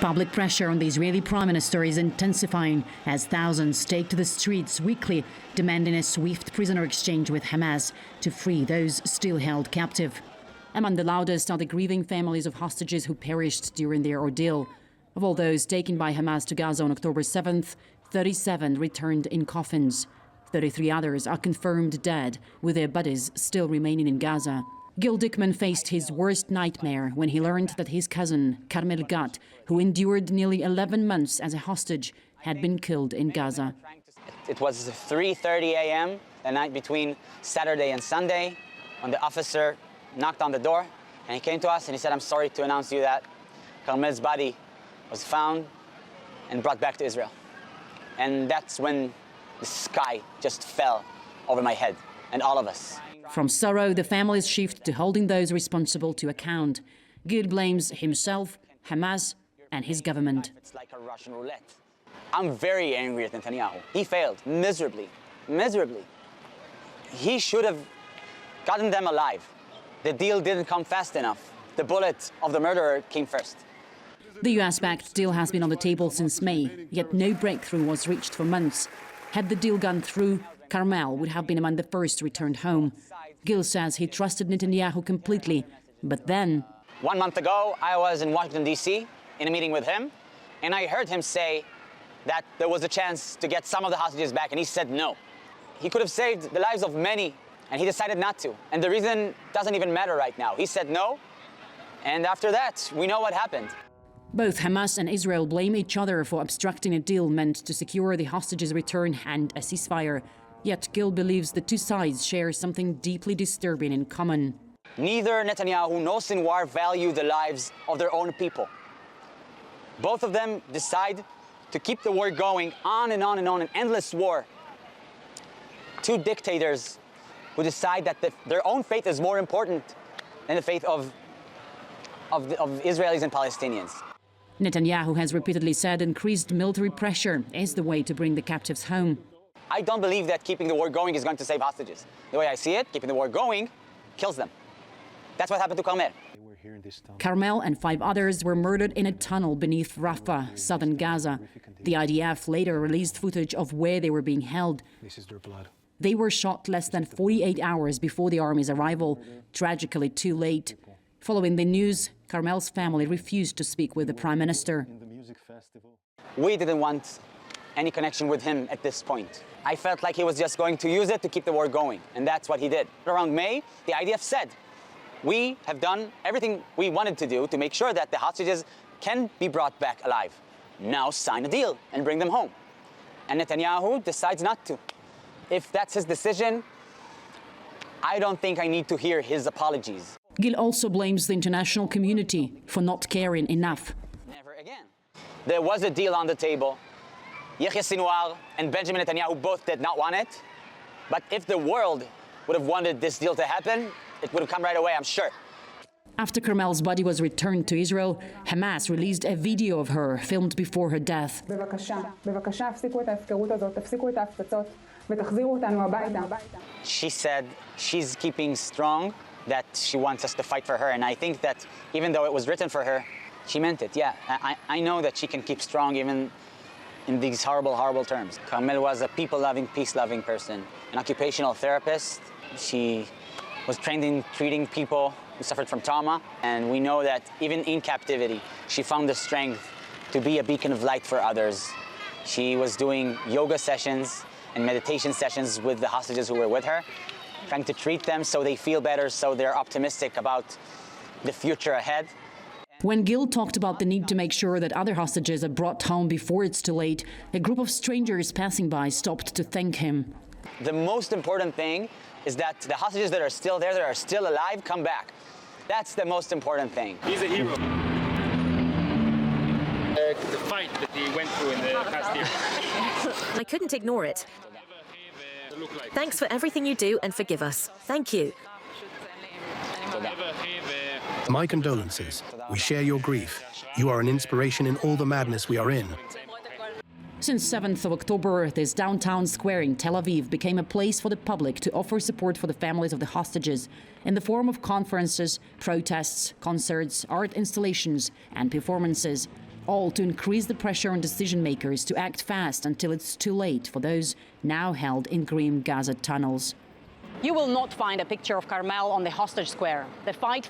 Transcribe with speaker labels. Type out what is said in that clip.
Speaker 1: Public pressure on the Israeli Prime Minister is intensifying as thousands take to the streets weekly, demanding a swift prisoner exchange with Hamas to free those still held captive. Among the loudest are the grieving families of hostages who perished during their ordeal. Of all those taken by Hamas to Gaza on October 7th, 37 returned in coffins. 33 others are confirmed dead, with their bodies still remaining in Gaza. Gil Dickman faced his worst nightmare when he learned that his cousin, Carmel Gat, who endured nearly 11 months as a hostage, had been killed in Gaza.
Speaker 2: It was 3:30 a.m., the night between Saturday and Sunday, when the officer knocked on the door, and he came to us and he said, "I'm sorry to announce to you that Carmel's body was found and brought back to Israel." And that's when the sky just fell over my head and all of us.
Speaker 1: From sorrow, the families shift to holding those responsible to account. Gil blames himself, Hamas, and his government.
Speaker 2: It's like a Russian roulette. I'm very angry at Netanyahu. He failed miserably, miserably. He should have gotten them alive. The deal didn't come fast enough. The bullet of the murderer came first.
Speaker 1: The US-backed deal has been on the table since May, yet no breakthrough was reached for months. Had the deal gone through, Carmel would have been among the first returned home. Gil says he trusted Netanyahu completely, but then...
Speaker 2: 1 month ago, I was in Washington, D.C. in a meeting with him, and I heard him say that there was a chance to get some of the hostages back, and he said no. He could have saved the lives of many, and he decided not to. And the reason doesn't even matter right now. He said no, and after that, we know what happened.
Speaker 1: Both Hamas and Israel blame each other for obstructing a deal meant to secure the hostages' return and a ceasefire. Yet Gil believes the two sides share something deeply disturbing in common.
Speaker 2: Neither Netanyahu nor Sinwar value the lives of their own people. Both of them decide to keep the war going on and on and on, an endless war. Two dictators who decide that their own faith is more important than the faith of Israelis and Palestinians.
Speaker 1: Netanyahu has repeatedly said increased military pressure is the way to bring the captives home.
Speaker 2: I don't believe that keeping the war going is going to save hostages. The way I see it, keeping the war going kills them. That's what happened to Carmel.
Speaker 1: Carmel and 5 others were murdered in a tunnel beneath Rafah, southern Gaza. The IDF later released footage of where they were being held.
Speaker 3: This is their blood.
Speaker 1: They were shot less than 48 hours before the army's arrival, tragically too late. Following the news, Carmel's family refused to speak with the Prime Minister.
Speaker 2: We didn't want any connection with him at this point. I felt like he was just going to use it to keep the war going, and that's what he did. Around May, the IDF said, we have done everything we wanted to do to make sure that the hostages can be brought back alive. Now sign a deal and bring them home. And Netanyahu decides not to. If that's his decision, I don't think I need to hear his apologies.
Speaker 1: Gil also blames the international community for not caring enough.
Speaker 2: Never again. There was a deal on the table. Yahya Sinwar and Benjamin Netanyahu both did not want it. But if the world would have wanted this deal to happen, it would have come right away, I'm sure.
Speaker 1: After Carmel's body was returned to Israel, Hamas released a video of her filmed before her death.
Speaker 2: She said she's keeping strong, that she wants us to fight for her. And I think that even though it was written for her, she meant it. Yeah, I know that she can keep strong even in these horrible, horrible terms. Carmel was a people-loving, peace-loving person, an occupational therapist. She was trained in treating people who suffered from trauma. And we know that even in captivity, she found the strength to be a beacon of light for others. She was doing yoga sessions and meditation sessions with the hostages who were with her, trying to treat them so they feel better, so they're optimistic about the future ahead.
Speaker 1: When Gil talked about the need to make sure that other hostages are brought home before it's too late, a group of strangers passing by stopped to thank him.
Speaker 2: The most important thing is that the hostages that are still there, that are still alive, come back. That's the most important thing.
Speaker 4: He's a hero. The fight that he went through in the past year.
Speaker 5: I couldn't ignore it. Thanks for everything you do and forgive us. Thank you.
Speaker 3: My condolences. We share your grief. You are an inspiration in all the madness we are in.
Speaker 1: Since 7th of October, this downtown square in Tel Aviv became a place for the public to offer support for the families of the hostages in the form of conferences, protests, concerts, art installations and performances. all to increase the pressure on decision makers to act fast until it's too late for those now held in grim Gaza tunnels.
Speaker 6: You will not find a picture of Carmel on the hostage square. The fight